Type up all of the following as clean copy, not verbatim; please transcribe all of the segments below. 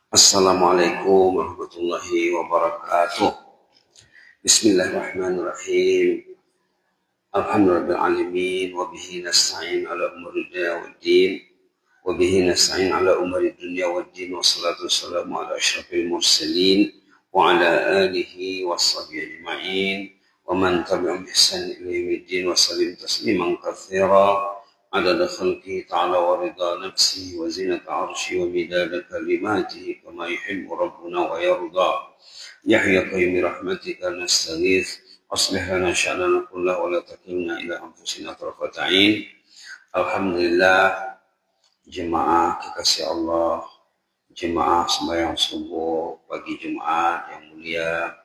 Assalamualaikum warahmatullahi wabarakatuh. Bismillahirrahmanirrahim. Alhamdulillahirabbil alamin wa bihi nasta'in ala umuri dunya waddin. Wa bihi nasta'in ala umuri dunya waddin wassalatu wassalamu ala asyrafil mursalin wa ala alihi washabihi ajma'in wa man tabi'ahum bi ihsan ila yaumiddin wa sallim tasliman katsira عدد خلقه تعالى ورضا نفسه وزنة عرشه ومداد كلماته كما يحب ربنا ويرضى يحيى قيوم برحمتك نستغيث أصلح لنا شأننا كله ولا تكلنا إلى أنفسنا طرفة عين. Alhamdulillah, jemaah kekasih Allah, jemaah sembahyang subuh, pagi Jumat yang mulia,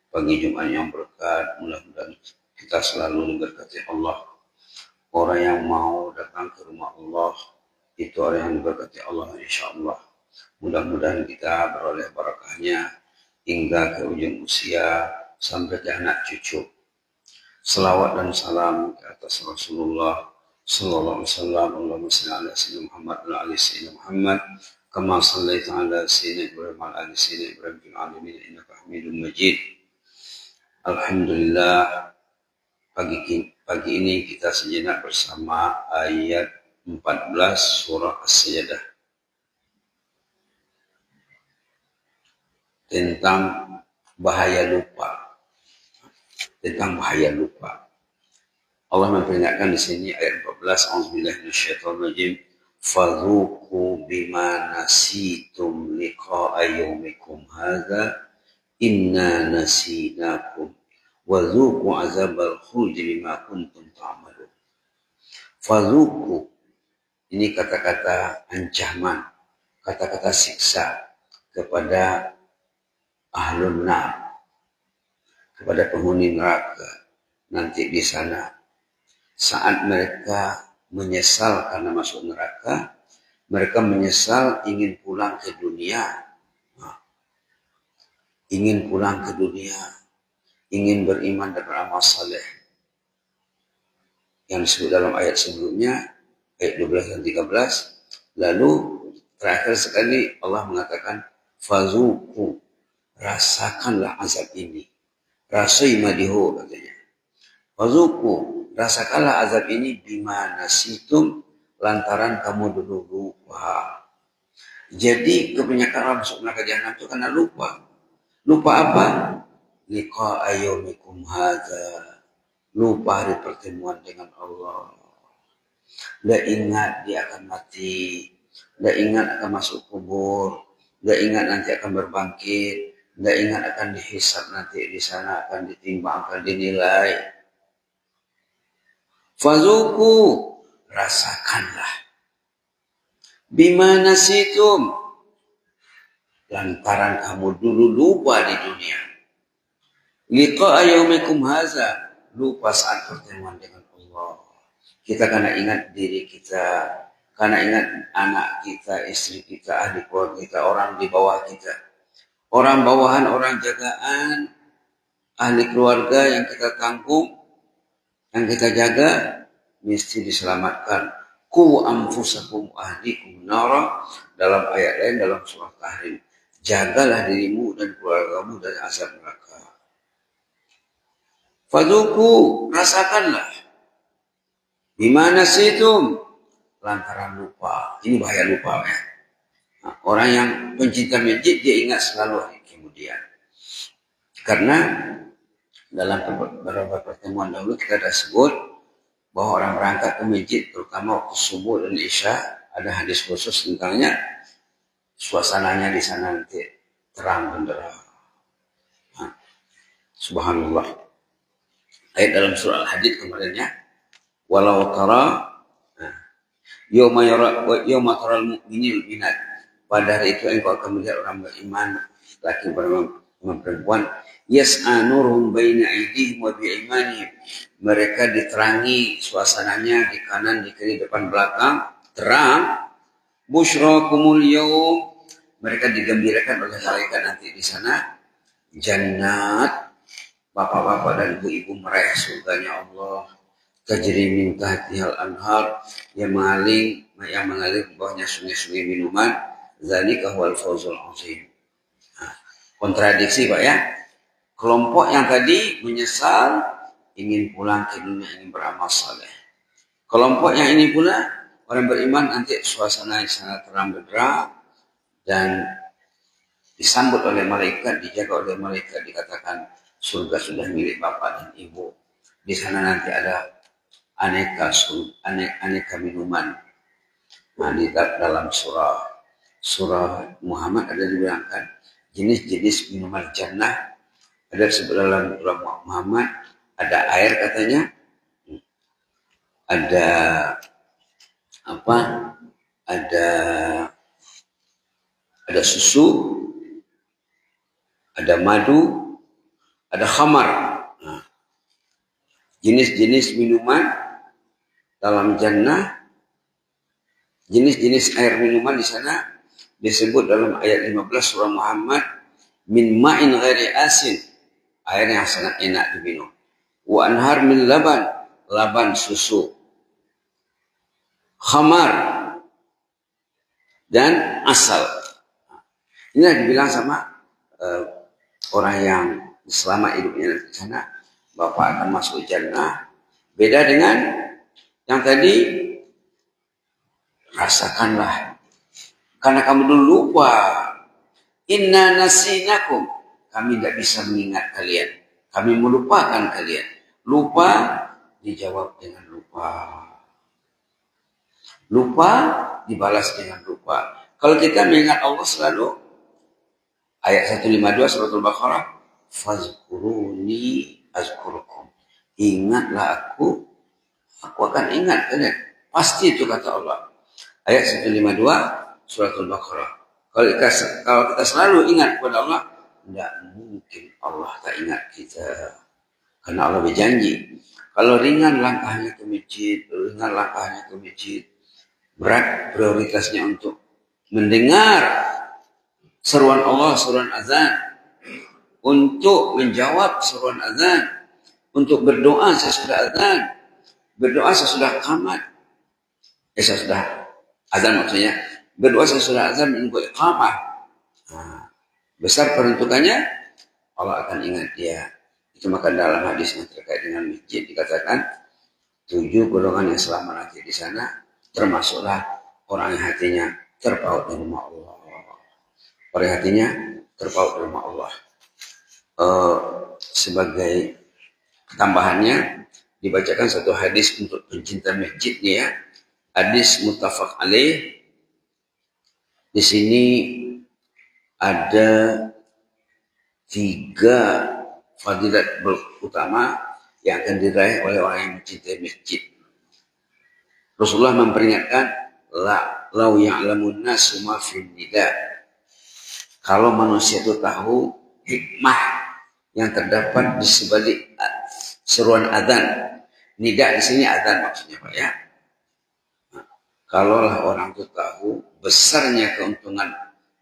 pagi Jumat yang berkat, mudah-mudahan kita selalu diberkati Allah. Orang yang mau datang ke rumah Allah, itu orang yang diberkati Allah insyaAllah. Mudah-mudahan kita beroleh barakahnya hingga ke ujung usia, sampai ke anak cucu. Selawat dan salam ke atas Rasulullah sallallahu alaihi wasallam. Allahumma shalli ala sayyidina Muhammad wa ala sayyidina Muhammad kama shallaita ala sayyidina Ibrahim wa ala sayyidina Ibrahim fil alamin innaka Hamidum Majid. Alhamdulillah, pagi ini kita sejenak bersama ayat 14 surah As-Sajdah tentang bahaya lupa. Allah memperingatkan di sini ayat 14, A'udzubillahi minasyaitonirrajim, fadzuqu bima nasitum liqa'a yaumikum hadza inna nasinakum wa dzuqu azabal khuldi bima kuntum ta'malun. Fadzuqu, ini kata-kata ancaman, kata-kata siksa kepada ahlun nar, kepada penghuni neraka nanti di sana. Saat mereka menyesal karena masuk neraka, mereka menyesal ingin pulang ke dunia. Ingin beriman dan beramal saleh. Yang disebut dalam ayat sebelumnya, ayat 12 dan 13. Lalu terakhir sekali Allah mengatakan, fazuku, rasakanlah azab ini. Rasai madihu katanya. Fazuku, rasakanlah azab ini bima nasitum, lantaran kamu dulu lupa. Jadi kebanyakan masuk neraka jahanam itu karena lupa. Lupa apa? Liqa'a yaumikum hadza, lupa hari pertemuan dengan Allah. Tidak ingat dia akan mati, tidak ingat akan masuk kubur, tidak ingat nanti akan berbangkit, tidak ingat akan dihisab nanti di sana, akan ditimbang, akan dinilai. Fazuku, rasakanlah. Bima nasitum, lantaran kamu dulu lupa di dunia. Liqa'a yaumikum hadza, lupa saat pertemuan dengan Allah. Kita karena ingat diri kita, karena ingat anak kita, istri kita, ahli keluarga kita, orang di bawah kita, orang bawahan, orang jagaan, ahli keluarga yang kita tanggung, yang kita jaga, mesti diselamatkan. Ku anfusakum ahlikum nara, dalam ayat lain dalam surah Tahrim, jagalah dirimu dan keluargamu dari azab neraka. Fadzuku, rasakanlah. Bima nasitum, lantaran lupa. Ini bahaya lupa ya. Nah, orang yang pencinta masjid dia ingat selalu hari kemudian. Karena dalam beberapa pertemuan dahulu kita sudah sebut bahwa orang berangkat ke masjid, terutama waktu subuh dan isya, ada hadis khusus tentangnya. Suasananya di sana nanti terang benderang. Nah, subhanallah. Ayat dalam surah Al-Hadid kemarinnya, walau tara yauma taral mu'minil minat, pada hari itu engkau akan melihat orang beriman, laki perempuan, yas'a nuruhum baina aydihim wa bi'imanihim, mereka diterangi suasananya di kanan, di kiri, depan, belakang, terang. Busyrakumul yaum, mereka digembirakan oleh malaikat nanti di sana. Jannat, bapak-bapak dan ibu-ibu meraih surganya Allah. Tajri min tahtihal anhar, yang mengalir di bawahnya sungai-sungai minuman. Dzalika huwal fawzul 'azim. Kontradiksi Pak ya. Kelompok yang tadi menyesal, ingin pulang ke dunia, ingin beramal saleh. Kelompok yang ini pula orang beriman nanti suasana yang sangat terang benderang dan disambut oleh malaikat, dijaga oleh malaikat, dikatakan surga sudah milik bapak dan ibu. Di sana nanti ada aneka minuman. Nah, di dalam surah Muhammad ada dibilangkan jenis-jenis minuman jannah. Ada dalam surah Muhammad ada air katanya, ada apa? Ada susu, ada madu, ada khamar. Nah, jenis-jenis minuman dalam jannah, jenis-jenis air minuman di sana disebut dalam ayat 15 surah Muhammad, min ma'in ghairi asin, air yang sangat enak diminum. Wa anhar min laban susu. Khamar dan asal. Inilah dibilang sama orang yang selama hidupnya di sana, bapak akan masuk jannah. Beda dengan yang tadi, rasakanlah karena kamu dulu lupa. Inna nasinakum, kami tidak bisa mengingat kalian, kami melupakan kalian. Lupa dijawab dengan lupa, lupa dibalas dengan lupa. Kalau kita mengingat Allah selalu, ayat 152 surat Al-Baqarah, fazkuruni azkurukum, ingatlah aku akan ingat kalian. Pasti itu kata Allah. Ayat 152 surat Al-Baqarah. Kalau kita selalu ingat kepada Allah, tidak mungkin Allah tak ingat kita. Karena Allah berjanji, kalau ringan langkahnya ke masjid, berat prioritasnya untuk mendengar seruan Allah, seruan azan, untuk menjawab seruan azan, untuk berdoa sesudah azan, berdoa sesudah qamat, sesudah azan maksudnya, berdoa sesudah azan menunggu iqamah. Nah, besar peruntukannya, Allah akan ingat dia. Itu maka dalam hadis yang terkait dengan masjid dikatakan 7 golongan yang selama nanti di sana, termasuklah orang yang hatinya terpaut di rumah Allah. Orang yang hatinya terpaut di rumah Allah. Sebagai tambahannya dibacakan satu hadis untuk pencinta masjid nih ya. Hadis muttafaq alaih. Di sini ada 3 fadilat utama yang akan diraih oleh orang yang mencintai masjid. Rasulullah memperingatkan, lau ya'lamun nasu ma fin nida. Kalau manusia itu tahu hikmah yang terdapat di sebalik seruan azan. Nida di sini azan maksudnya Pak ya. Kalaulah orang itu tahu besarnya keuntungan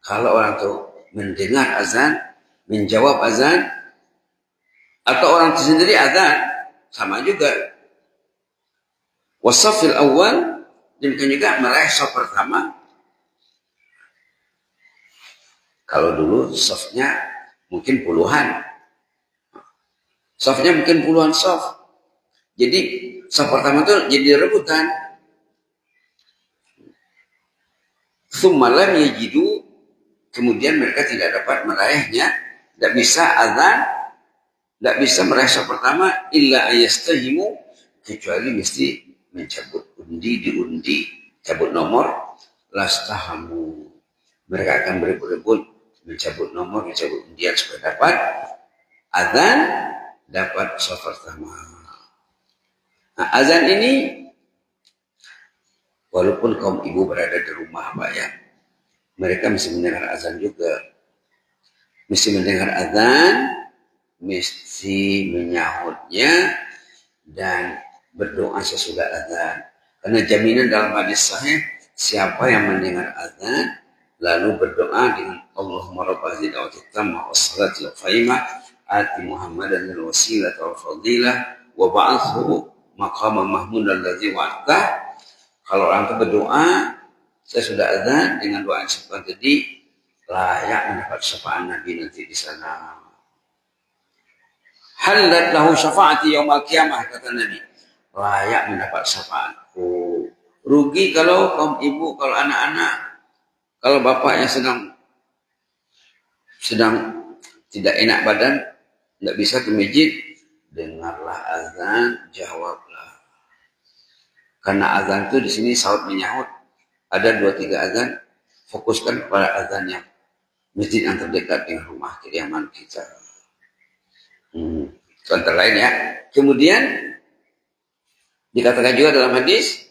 kalau orang itu mendengar azan, menjawab azan, atau orang itu sendiri azan, sama juga. Wasafil awal, demikian juga meraih saf pertama. Kalau dulu safnya mungkin puluhan, safnya mungkin puluhan saf. Jadi saf pertama itu jadi rebutan. Tsummalam yajidu, kemudian mereka tidak dapat meraihnya, tidak bisa azan, tidak bisa meraih saf pertama, illa ayastahimu, kecuali mesti mencabut diundi, cabut nomor, lastahamu. Mereka akan berebut-rebut mencabut nomor, mencabut undian supaya dapat azan, dapat saf pertama. Nah, azan ini walaupun kaum ibu berada di rumah Pak ya, mereka mesti mendengar azan juga. Mesti mendengar azan, mesti menyahutnya, dan berdoa sesudah azan. Karena jaminan dalam hadis sahih, siapa yang mendengar azan lalu berdoa dengan Allahumma rabb hadhihi da'wati tammah was salati al-qaimah ati Muhammadan al-wasilah wal fadilah wa ba'athu maqama mahmud alladzi wa'ata. Kalau orang itu berdoa saya sudah azan dengan doa yang seperti tadi, layak mendapat syafaat Nabi nanti di sana. Halat lahu syafaati yaumil qiyamah, kata Nabi. Layak mendapat syafaatku. Rugi kalau kaum ibu, kalau anak-anak, kalau bapaknya sedang tidak enak badan, tidak bisa ke masjid, dengarlah azan, jawablah. Karena azan itu di sini saut menyahut. Ada 2-3 azan, fokuskan kepada azan yang masjid yang terdekat dengan rumah kediaman kita. Contoh lain ya. Kemudian dikatakan juga dalam hadis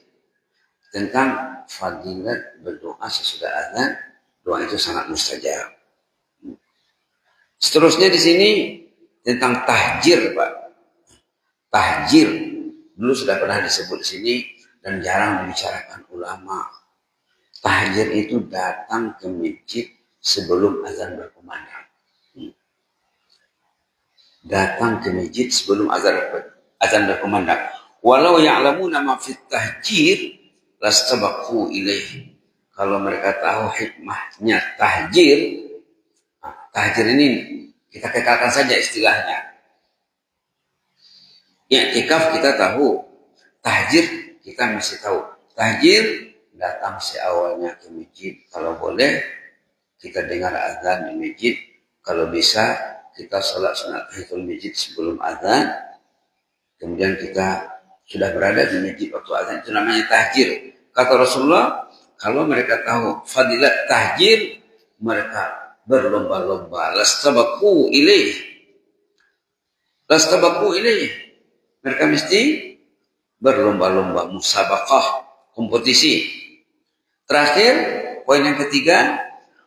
tentang fadilat berdoa sesudah azan, doa itu sangat mustajab. Seterusnya di sini tentang tahjir, Pak. Tahjir dulu sudah pernah disebut di sini dan jarang dibicarakan ulama. Tahjir itu datang ke masjid sebelum azan berkumandang. Datang ke masjid sebelum azan berkumandang. Walau ya'lamuna ma fit tahjir lastabaqu ilaih. Kalau mereka tahu hikmahnya tahjir, tahjir ini kita kekalkan saja istilahnya. I'tikaf kita tahu, tahjir kita masih tahu. Tahjir datang seawalnya ke masjid. Kalau boleh kita dengar azan di masjid. Kalau bisa kita sholat sunat tahiyatul masjid sebelum azan. Kemudian kita sudah berada di masjid waktu azan, itu namanya tahjir. Kata Rasulullah, kalau mereka tahu fadilat tahjir, mereka berlomba-lomba. Lastabaku ilaih. Mereka mesti berlomba-lomba, musabaqah, kompetisi. Terakhir, poin yang ketiga,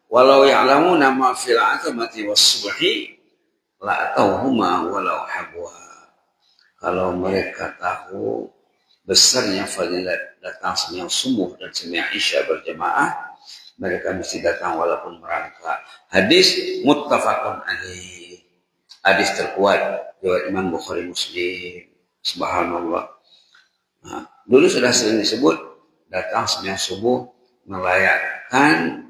walau ya'lamuna ma fil 'atamati was-subhi la atauhuma walau habwa. Kalau mereka tahu besarnya fadilat datang sembahyang subuh dan sembahyang isya berjamaah, mereka mesti datang walaupun merangkak. Hadis muttafaqun alaih. Hadis terkuat riwayat Imam Bukhari Muslim. Subhanallah. Nah, dulu sudah sering disebut datang sembahyang subuh melayakkan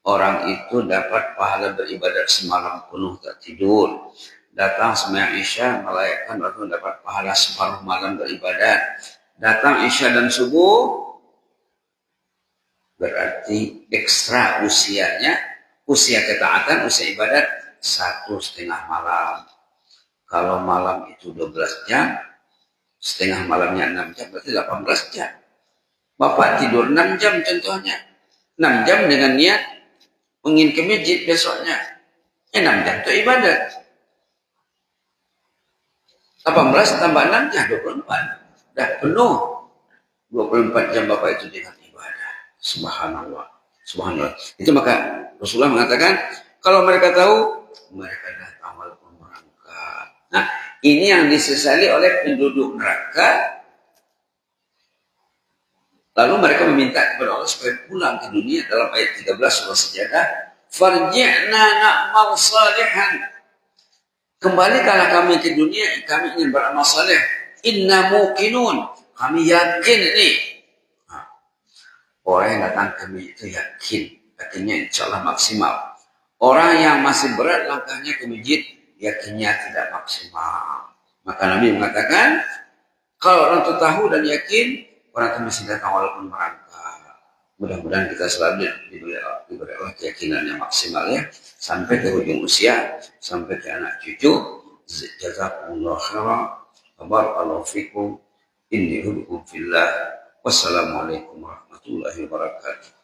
orang itu dapat pahala beribadat semalam penuh tak tidur. Datang sembahyang isya melayakkan orang dapat pahala separuh malam beribadat. Datang isya dan subuh berarti ekstra usianya, usia ketaatan, usia ibadat 1,5 malam. Kalau malam itu 12 jam, setengah malamnya 6 jam, berarti 18 jam. Bapak tidur 6 jam contohnya. 6 jam dengan niat ingin ke masjid besoknya. 6 jam itu ibadat. 18 tambah 6 jam 24. Dah penuh 24 jam Bapak itu dengan ibadah. Subhanallah. Subhanallah. Itu maka Rasulullah mengatakan, kalau mereka tahu, mereka datang walaupun merangkak. Nah, ini yang disesali oleh penduduk neraka. Lalu mereka meminta kepada Allah supaya pulang ke dunia dalam ayat 13 surah Sajadah. Farji'na na'mal salihan. Kembalikanlah kami ke dunia, kami ingin beramal saleh. Inna muqinun. Kami yakin ini. Orang yang datang kami itu yakin. Artinya insya Allah maksimal. Orang yang masih berat langkahnya ke masjid, yakinnya tidak maksimal. Maka Nabi mengatakan, kalau orang itu tahu dan yakin, orang itu masih datang walaupun merangkak. Mudah-mudahan kita selalu diberi Allah keyakinan yang maksimal ya. Sampai ke ujung usia, sampai ke anak cucu. Jazakumullah khairan. Barakallahu fikum. Inni hudukum fillah. Wassalamualaikum warahmatullahi wabarakatuh.